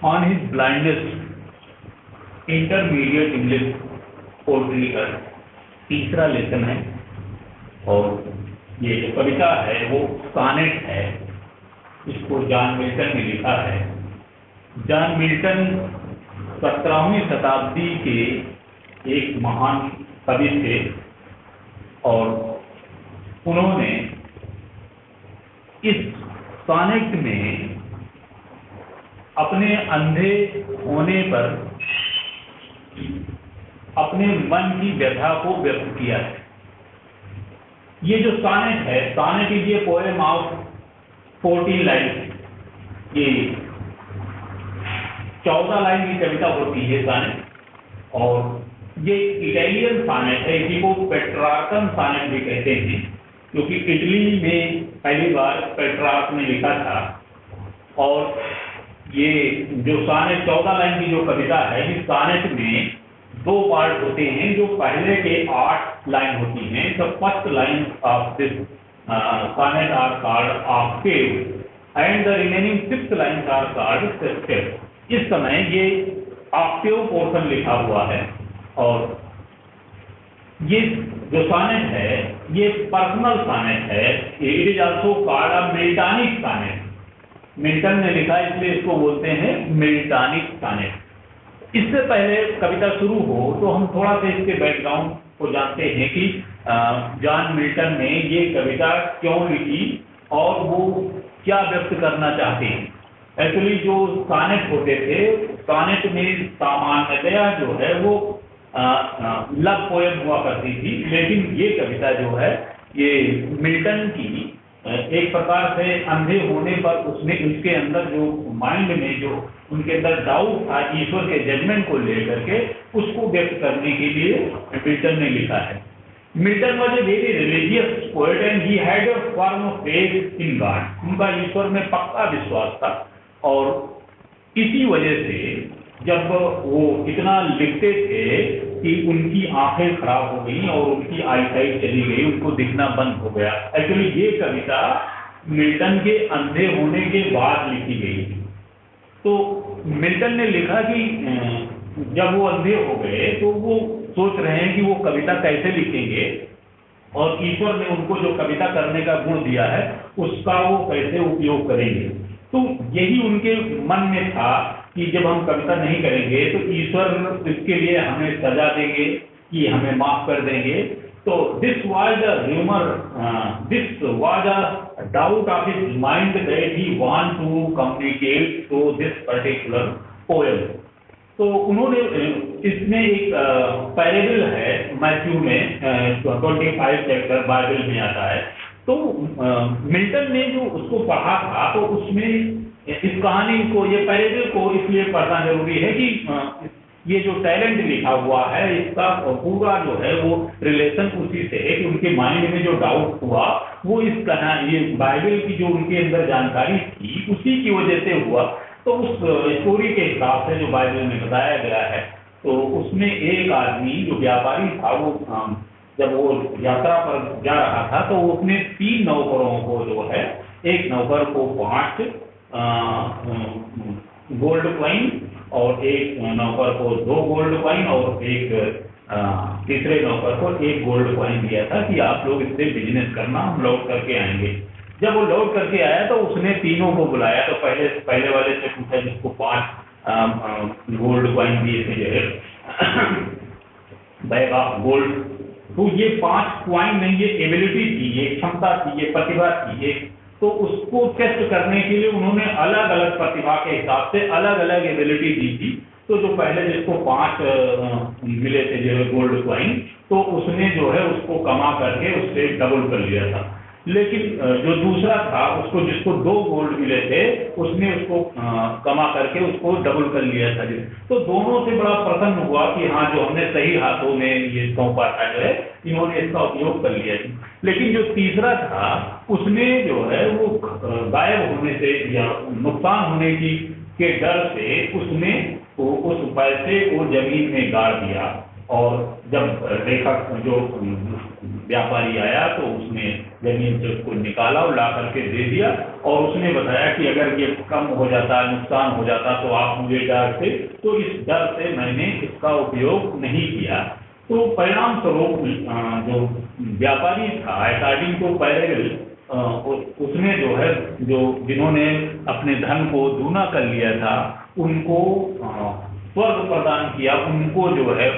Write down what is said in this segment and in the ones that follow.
on his blindness intermediate English poetry का तीसरा lesson है। और ये जो कविता है वो सॉनेट है, इसको जॉन मिल्टन ने लिखा है। जॉन मिल्टन 17वीं शताब्दी के एक महान कवि थे और उन्होंने इस सॉनेट में अपने अंधे होने पर अपने मन की व्यथा को व्यक्त किया है। ये जो सॉनेट है, sonnet is a poem of 14 line. ये 14 लाइन की कविता होती है सॉनेट, और ये इटालियन सॉनेट है। इसी को पेट्रार्कन सॉनेट भी कहते हैं, क्योंकि इटली में पहली बार पेट्रार्क ने लिखा था। और ये जो सॉनेट 14 लाइन की जो कविता है, इस सॉनेट में 2 पार्ट होते हैं। जो पहले के 8 लाइन होती हैं, the first line of this sonnet are called octave and the remaining 6 lines are called sestet. इस समय ये ऑक्टेव पोर्शन लिखा हुआ है। और ये जो सॉनेट है ये पर्सनल सॉनेट है। It is also called a Miltonic sonnet. Milton ने लिखा इसलिए इसको बोलते हैं मिल्टनिक सॉनेट। इससे पहले कविता शुरू हो तो हम थोड़ा सा इसके बैकग्राउंड को जानते हैं कि जॉन मिल्टन ने ये कविता क्यों लिखी और वो क्या व्यक्त करना चाहते हैं। एक्चुअली जो सॉनेट होते थे, सॉनेट में सामान्यतया जो है वो लव पोएम हुआ करती थी, लेकिन ये कविता जो है ये मिल्टन की एक प्रकार से अंधे होने पर उसने उसके अंदर जो माइंड में जो उनके अंदर डाउट था ईश्वर के जजमेंट को लेकर के, उसको व्यक्त करने के लिए मिल्टन ने लिखा है। Milton was a very religious poet and he had a firm faith in God. उनका ईश्वर में पक्का विश्वास था, और इसी वजह से जब वो इतना लिखते थे कि उनकी आंखें खराब हो गई और उनकी आईसाइट चली गई, उनको दिखना बंद हो गया। एक्चुअली ये कविता मिल्टन के अंधे होने के बाद लिखी गई। तो मिल्टन ने लिखा कि जब वो अंधे हो गए तो वो सोच रहे हैं कि वो कविता कैसे लिखेंगे, और ईश्वर ने उनको जो कविता करने का गुण दिया है उसका वो कैसे उपयोग करेंगे। तो यही उनके मन में था कि जब हम कविता नहीं करेंगे तो ईश्वर इसके लिए हमें सजा देंगे कि हमें माफ कर देंगे। तो this was the humour, this was a doubt of his mind that he want to communicate to this particular poem. तो उन्होंने इसमें एक पैरेबल है मैथ्यू में 25 चैप्टर बाइबल में आता है। तो मिल्टन ने जो उसको पढ़ा था तो उसमें इस कहानी को, ये पैरेबल को इसलिए पढ़ना जरूरी है कि ये जो टैलेंट लिखा हुआ है इसका पूरा जो है वो रिलेशन उसी से है कि उनके माइंड में जो डाउट हुआ वो इस कहानी, ये बाइबल की जो उनके अंदर जानकारी थी उसी की वजह से हुआ। तो उस स्टोरी के हिसाब से जो बाइबल में बताया गया है, तो उसमें एक आदमी जो व्यापारी था वो जब वो यात्रा पर जा रहा था तो उसने 3 नौकरों को जो है, एक नौकर को 5 गोल्ड कॉइन और एक नौकर को 2 गोल्ड कॉइन और एक तीसरे नौकर को 1 गोल्ड कॉइन दिया था कि आप लोग इससे बिजनेस करना, हम लौट करके आएंगे। जब वो लौट करके आया तो उसने तीनों को बुलाया। तो पहले वाले से पूछा जिसको 5 गोल्ड कॉइन दिए थे जो है बैग ऑफ गोल्ड, तो ये 5 कॉइन नहीं, ये एबिलिटी थी, ये क्षमता थी, ये प्रतिभा थी। तो उसको टेस्ट करने के लिए उन्होंने अलग अलग प्रतिभा के हिसाब से अलग अलग एबिलिटी दी थी। तो जो पहले जिसको 5 मिले थे जो है गोल्ड कॉइन, तो उसने जो है उसको कमा करके उससे डबल कर लिया था। लेकिन जो दूसरा था उसको, जिसको 2 गोल्ड मिले थे, उसने उसको कमा करके उसको डबल कर लिया था। तो दोनों से बड़ा प्रसन्न हुआ कि हाँ, जो हमने सही हाथों में ये सौंपा था जो है, इन्होंने इसका उपयोग कर लिया। लेकिन जो तीसरा था उसने जो है वो गायब होने से या नुकसान होने की के डर से उसने उस पैसे को जमीन में गाड़ दिया। और जब लेखक जो व्यापारी आया तो उसने जमीन से उसको निकाला और ला करके दे दिया, और उसने बताया कि अगर ये कम हो जाता, नुकसान हो जाता तो आप मुझे डर से, तो इस डर से मैंने इसका उपयोग नहीं किया। तो परिणाम स्वरूप जो व्यापारी था अकॉर्डिंग टू पैरेलल, उसने जो है, जो जिन्होंने अपने धन को दूना कर लिया था उनको स्वर्ग प्रदान किया, उनको जो है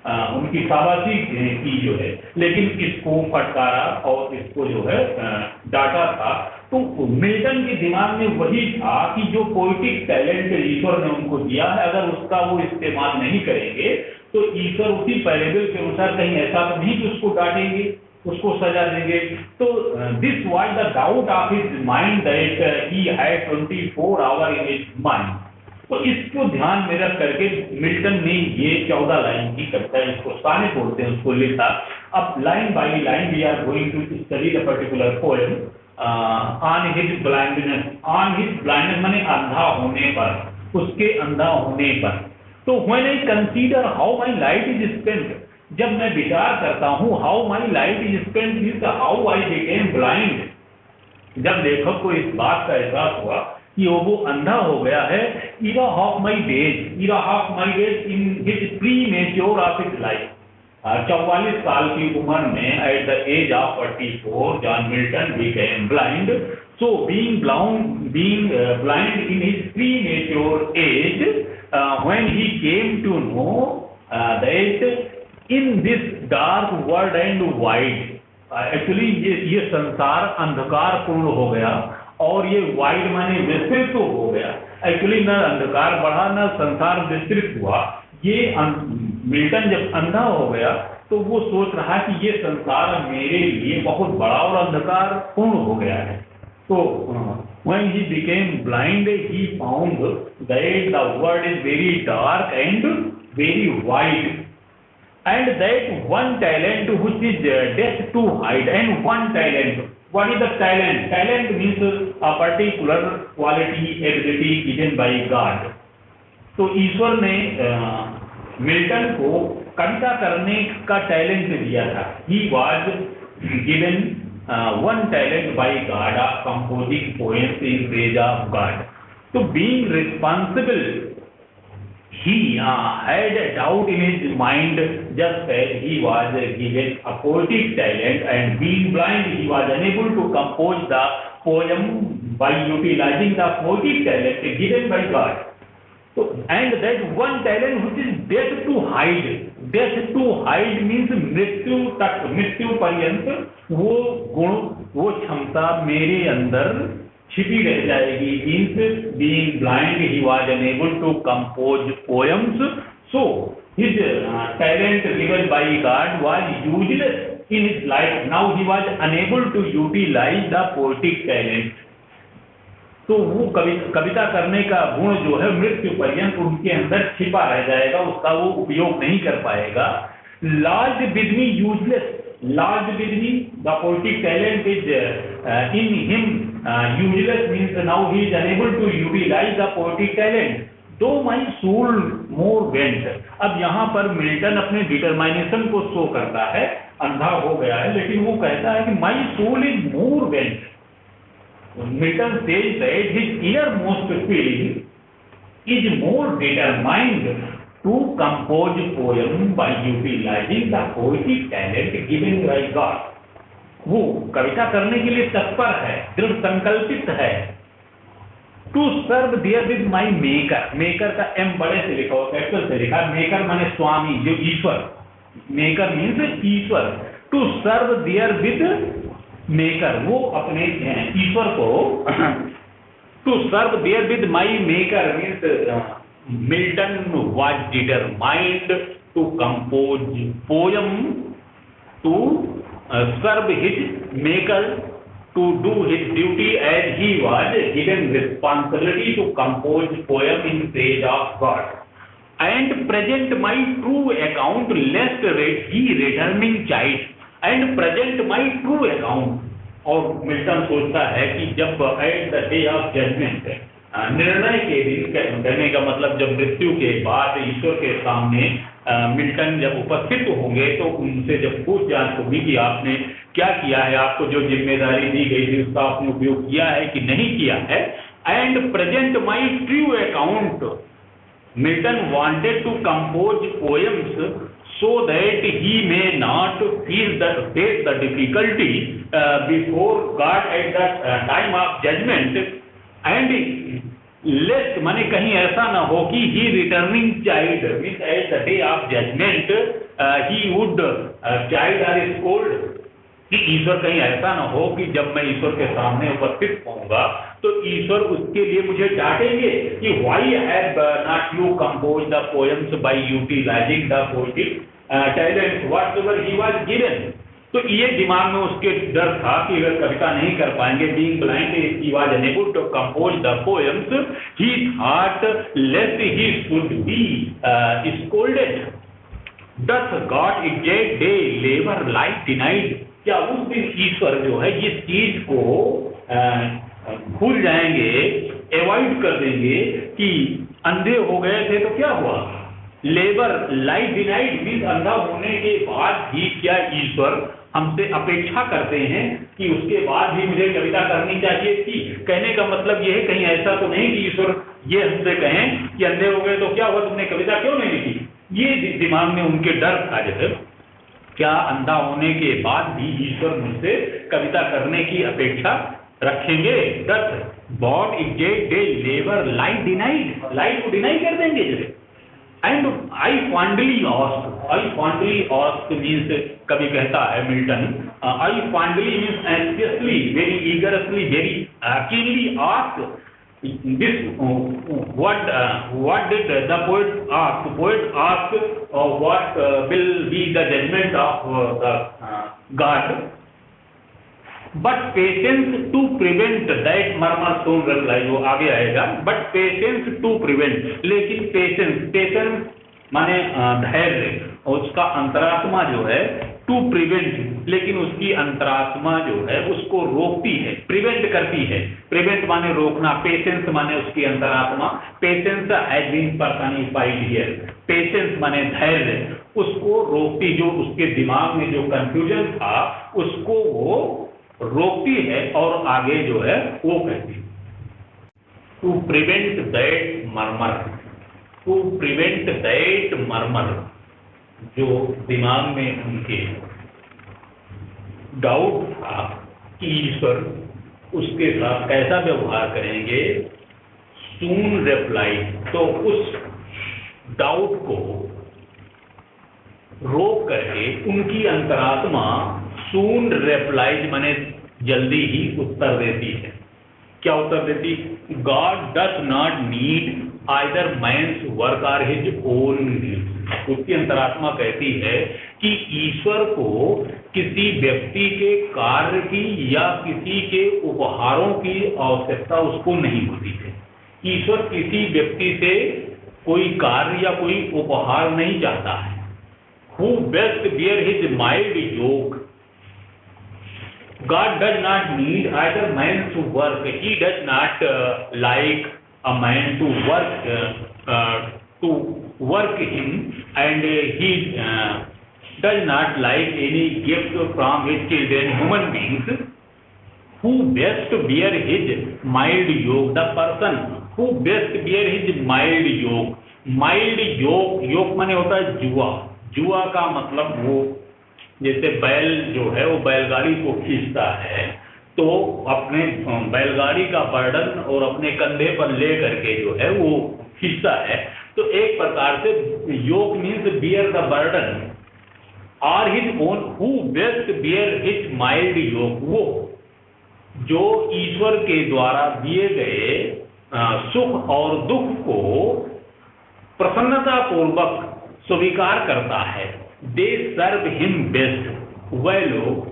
उनकी शाबाशी की जो है, लेकिन इसको फटकारा और इसको जो है डांटा था। तो मिल्टन के दिमाग में वही था कि जो पोएटिक टैलेंट ईश्वर ने उनको दिया है, अगर उसका वो इस्तेमाल नहीं करेंगे तो ईश्वर उसी पैरेलल के अनुसार कहीं ऐसा तो नहीं कि उसको डांटेंगे, उसको सजा देंगे। तो this was the doubt of his mind that he had 24 hour in his mind. तो इसको ध्यान में रख करके मिल्टन ने ये 14 लाइन की कविता, इसको साने बोलते हैं, उसको लिखा। अब line by line we are going to study the particular poem on his blindness. On his blindness माने अंधा होने पर, उसके अंधा होने पर। तो when I consider how my light is spent, जब मैं विचार करता हूँ how my light is spent means how I became blind, जब लेखक को इस बात का एहसास हुआ कि वो अंधा हो गया है, era of my days in his premature of his life, 44 साल की उम्र में at the age of 44 John Milton became blind. So being blind in his premature age when he came to know that in this dark world and wide, actually ये संसार अंधकार पूर्ण हो गया और ये वाइड माने विस्तृत हो गया। एक्चुअली न अंधकार बढ़ा न संसार विस्तृत हुआ। ये मिल्टन जब अंधा हो गया तो वो सोच रहा कि ये संसार मेरे लिए बहुत बड़ा और अंधकार पूर्ण हो गया है। तो when he became blind he found that the world is very dark and very wide, and that one talent which is death to hide, and one talent. What is the talent? Talent means a particular quality, ability given by God. तो ईश्वर ने Milton को कविता करने का talent दिया था। He was given one talent by God of composing poems in praise of God. So being responsible, he had a doubt in his mind, just as he was given a poetic talent, and being blind he was unable to compose the poem by utilizing the poetic talent given by God. So, and that one talent which is death to hide. Death to hide means मृत्यु तक, मृत्यु पर्यंत वो गुण, वो क्षमता मेरे अंदर छिपी रह जाएगी। Means being blind he was unable to compose poems, so his talent given by God was useless in his life. Now he was unable to utilize the poetic talent. तो वो कविता करने का गुण जो है मृत्यु पर्यंत उनके अंदर छिपा रह जाएगा, उसका वो उपयोग नहीं कर पाएगा। Lodged with me useless, lodged with me, the poetic talent is in him useless means now he is unable to utilize the poetic talent. Though my soul more bent, अब यहाँ पर मिल्टन अपने डिटरमाइनेशन को शो करता है, अंधा हो गया है लेकिन वो कहता है कि my soul is more bent. Milton says that his innermost feeling is more determined to compose poem by utilizing the poetic talent given by God. वो कविता करने के लिए तत्पर है, दृढ़ संकल्पित है। To serve there with my maker, maker का M बड़े से लिखा हुआ, कैपिटल से लिखा, maker माने स्वामी, जो ईश्वर, maker means ईश्वर। To serve there with maker, वो अपने ईश्वर को to serve there with my maker means Milton was determined to compose poem to serve his maker, to do his duty as he was given responsibility to compose poem in praise of God and present my true account lest he returning child and present my true account. और Milton सोचता है कि जब eight the day of judgment, निर्णय के दिन, कहने का मतलब जब मृत्यु के बाद ईश्वर के सामने मिल्टन जब उपस्थित होंगे तो उनसे जब पूछ-जांच होगी कि आपने क्या किया है, आपको जो जिम्मेदारी दी गई थी उसका आपने उपयोग किया है कि नहीं किया है, and present my true account. Milton wanted to compose poems so that he may not face the difficulty before God at the time of judgment, and lest माने कहीं ऐसा ना हो कि he returning child means at the day of judgment he would child or scold, कि ईश्वर कहीं ऐसा ना हो कि जब मैं ईश्वर के सामने उपस्थित होऊंगा तो ईश्वर उसके लिए मुझे डांटेंगे कि why have not you compose the poems by utilising the poetic talent whatever he was given. तो ये दिमाग में उसके डर था कि अगर कविता नहीं कर पाएंगे, being blind he was unable to compose the poems, he thought lest he should be scolded. Doth God exact day labour like denied, क्या उस दिन ईश्वर जो है इस चीज को भूल जाएंगे, अवॉइड कर देंगे कि अंधे हो गए थे तो क्या हुआ, लेबर लाइक डिनाइड मीन्स अंधा होने के बाद भी क्या ईश्वर हमसे अपेक्षा करते हैं कि उसके बाद भी मुझे कविता करनी चाहिए थी। कहने का मतलब ये है कहीं ऐसा तो नहीं कि ईश्वर ये हमसे कहें कि अंधे हो गए तो क्या हुआ, तुमने कविता क्यों नहीं लिखी। ये दिमाग में उनके डर था जो है, क्या अंधा होने के बाद भी ईश्वर मुझसे कविता करने की अपेक्षा रखेंगे। Doth God exact day labour like denied, like को डिनाई कर देंगे जो। And I fondly ask means, कभी कहता है Milton, I fondly means anxiously, very eagerly, very keenly ask this what did the poet ask? The poet asked what will be the judgment of the God, but patience to prevent that murmur soon reply, वो आगे आएगा, but patience to prevent, लेकिन patience माने धैर्य, उसका अंतरात्मा जो है टू प्रिवेंट, लेकिन उसकी अंतरात्मा जो है उसको रोकती है, प्रिवेंट करती है। प्रिवेंट माने रोकना, पेशेंस माने उसकी अंतरात्मा, patience has been personified here, patience माने धैर्य, उसको रोकती, जो उसके दिमाग में जो कंफ्यूजन था उसको वो रोकती है। और आगे जो है वो कहती to prevent that murmur, to prevent that murmur, जो दिमाग में उनके डाउट था कि ईश्वर उसके साथ कैसा व्यवहार करेंगे, सून रिप्लाई, तो उस डाउट को रोक करके उनकी अंतरात्मा सून रिप्लाइज माने जल्दी ही उत्तर देती है। क्या उत्तर देती? God does not need either man's work और हिज ओन नीड्स। उसकी अंतरात्मा कहती है कि ईश्वर को किसी व्यक्ति के कार्य की या किसी के उपहारों की आवश्यकता उसको नहीं होती है। ईश्वर किसी व्यक्ति से कोई कार्य या कोई उपहार नहीं चाहता है। Who best bear his mild yoke? God does not need either man to work. He does not like a man to work him, and he does not like any gift from his children, human beings. Who best bear his mild yoke? The person who best bear his mild yoke. Mild yoke माने होता है जुआ। जुआ का मतलब वो जैसे बैल जो है वो बैलगाड़ी को खींचता है, तो अपने बैलगाड़ी का बर्डन और अपने कंधे पर ले करके जो है वो खींचता है। तो एक प्रकार से yoke means bear the burden और his own. Who best bear his mild yoke, वो जो ईश्वर के द्वारा दिए गए सुख और दुख को प्रसन्नता पूर्वक स्वीकार करता है। दे सर्व हिम बेस्ट, वह लोग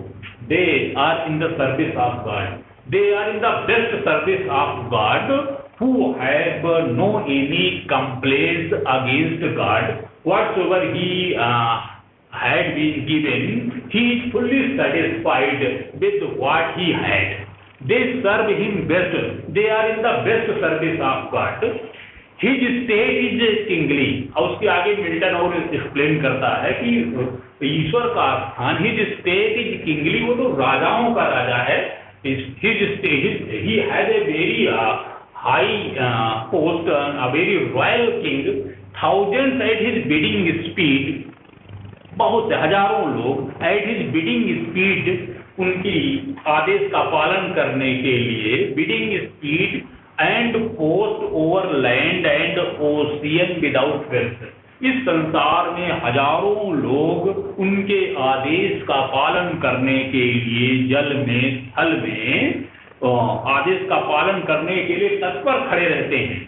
they are in the service of God, they are in the best service of God, who have no any complaints against God, whatever he had been given, he is fully satisfied with what he had. they serve him best, they are in the best service of God, his state is kingly। और उसके आगे Milton और explain करता है कि ईश्वर का स्थान his state is kingly, वो तो राजाओं का राजा है। His state he has a very high post, a very royal king, thousands at his bidding speed, बहुत से हजारों लोग एट हिज बिडिंग स्पीड, उनकी आदेश का पालन करने के लिए bidding speed, and post over land and ocean without rest. इस संसार में हजारों लोग उनके आदेश का पालन करने के लिए जल में, थल में आदेश का पालन करने के लिए तत्पर खड़े रहते हैं।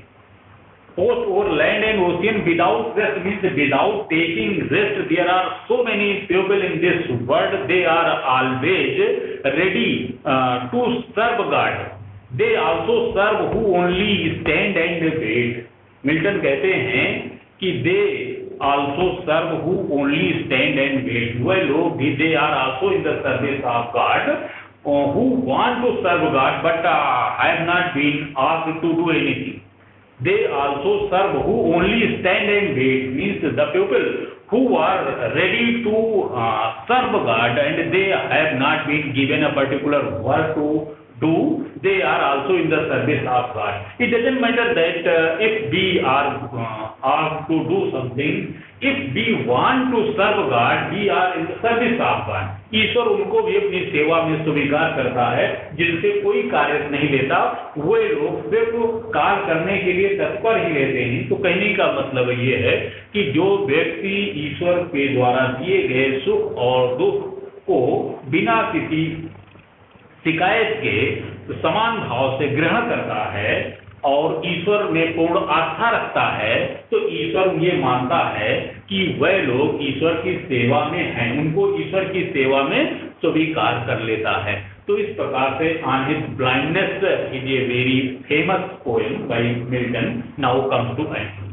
Post over land and ocean without rest means without taking rest. There are so many people in this world, they are always ready to serve God, they also serve who only stand and wait. Milton कहते हैं कि they also serve who only stand and wait, वह लोग भी they are also in the service of God who want to serve God but have not been asked to do anything. They also serve who only stand and wait, means the people who are ready to serve God and they have not been given a particular work to do, they are also in the service of God. It doesn't matter that if we are asked to do something, if we want to serve God, we are in the service of God. ईश्वर उनको भी अपनी सेवा में स्वीकार करता है जिनसे कोई कार्य नहीं लेता, वे लोग सिर्फ कार्य करने के लिए तत्पर ही रहते हैं। तो कहने का मतलब ये है कि जो व्यक्ति ईश्वर के द्वारा दिए गए सुख और दुख को बिना किसी शिकायत के समान भाव से ग्रहण करता है और ईश्वर में पूर्ण आस्था रखता है, तो ईश्वर ये मानता है कि वह लोग ईश्वर की सेवा में हैं, उनको ईश्वर की सेवा में स्वीकार कर लेता है। तो इस प्रकार से on his blindness is a very famous poem by Milton now comes to and.